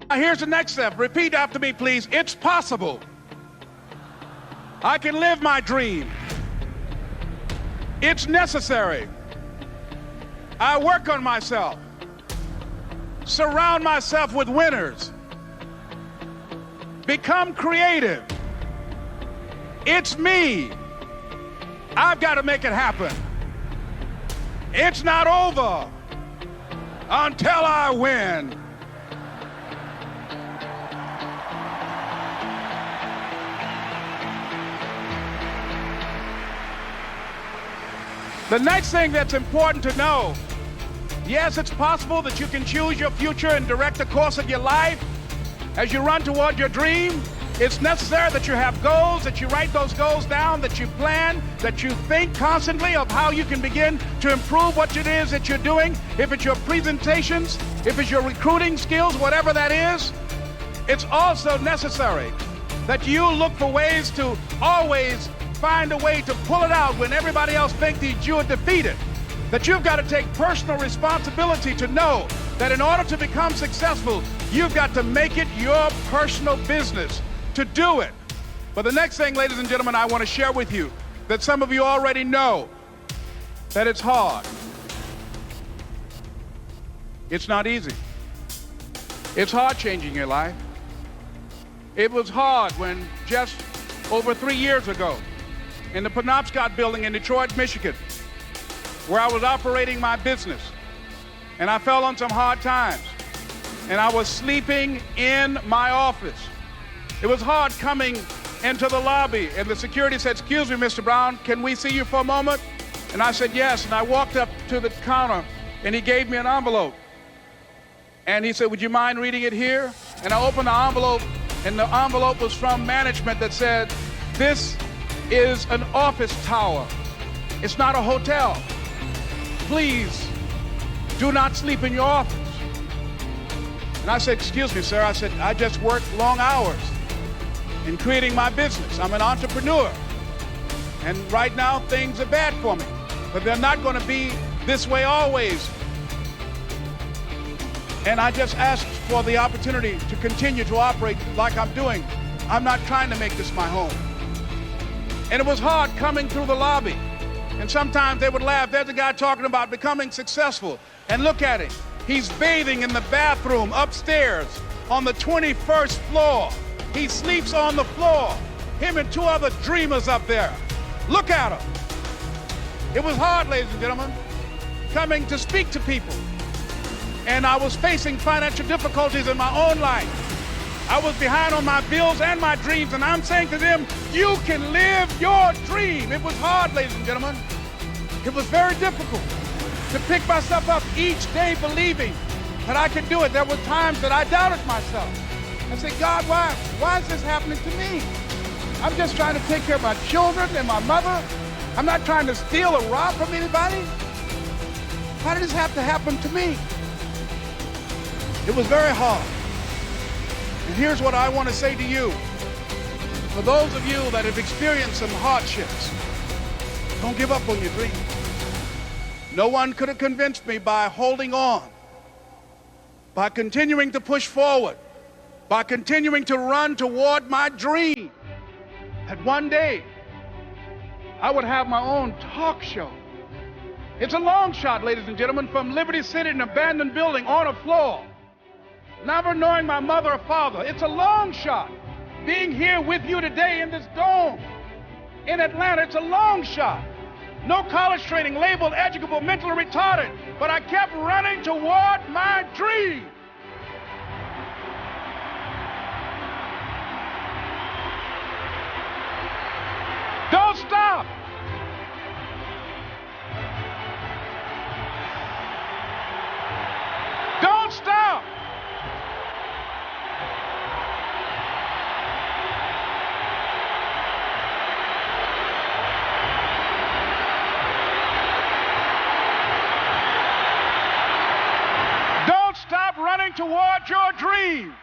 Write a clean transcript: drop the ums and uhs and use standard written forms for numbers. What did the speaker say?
Now here's the next step. Repeat after me, please. It's possible. I can live my dream. It's necessary. I work on myself. Surround myself with winners. Become creative. It's me. I've got to make it happen. It's not over until I win. The next thing that's important to know, yes, it's possible that you can choose your future and direct the course of your life as you run toward your dream. It's necessary that you have goals, that you write those goals down, that you plan, that you think constantly of how you can begin to improve what it is that you're doing. If it's your presentations, if it's your recruiting skills, whatever that is, it's also necessary that you look for ways to always find a way to pull it out when everybody else thinks that you are defeated. That you've got to take personal responsibility to know that in order to become successful, you've got to make it your personal business to do it. But the next thing, ladies and gentlemen, I want to share with you that some of you already know that it's hard. It's not easy. It's hard changing your life. It was hard when just over 3 years ago, in the Penobscot building in Detroit, Michigan, where I was operating my business, and I fell on some hard times, and I was sleeping in my office. It was hard coming into the lobby, and the security said, "Excuse me, Mr. Brown, can we see you for a moment?" And I said, "Yes," and I walked up to the counter, and he gave me an envelope. And he said, "Would you mind reading it here?" And I opened the envelope, and the envelope was from management that said, "This is an office tower. It's not a hotel. Please do not sleep in your office." And I said, "Excuse me, sir." I said, "I just work long hours in creating my business. I'm an entrepreneur. And right now things are bad for me, but they're not going to be this way always. And I just asked for the opportunity to continue to operate like I'm doing. I'm not trying to make this my home." And it was hard coming through the lobby. And sometimes they would laugh. There's a guy talking about becoming successful. And look at him. He's bathing in the bathroom upstairs on the 21st floor. He sleeps on the floor. Him and 2 other dreamers up there. Look at him. It was hard, ladies and gentlemen, coming to speak to people. And I was facing financial difficulties in my own life. I was behind on my bills and my dreams, and I'm saying to them, you can live your dream. It was hard, ladies and gentlemen. It was very difficult to pick myself up each day believing that I could do it. There were times that I doubted myself. I said, "God, why is this happening to me? I'm just trying to take care of my children and my mother. I'm not trying to steal or rob from anybody. Why did this have to happen to me?" It was very hard. And here's what I want to say to you. For those of you that have experienced some hardships, don't give up on your dream. No one could have convinced me by holding on, by continuing to push forward, by continuing to run toward my dream, that one day I would have my own talk show. It's a long shot, ladies and gentlemen, from Liberty City, an abandoned building on a floor, never knowing my mother or father. It's a long shot. Being here with you today in this dome in Atlanta, it's a long shot. No college training, labeled educable, mentally retarded, but I kept running toward my dream. Don't stop. Don't stop. Don't stop running toward your dream.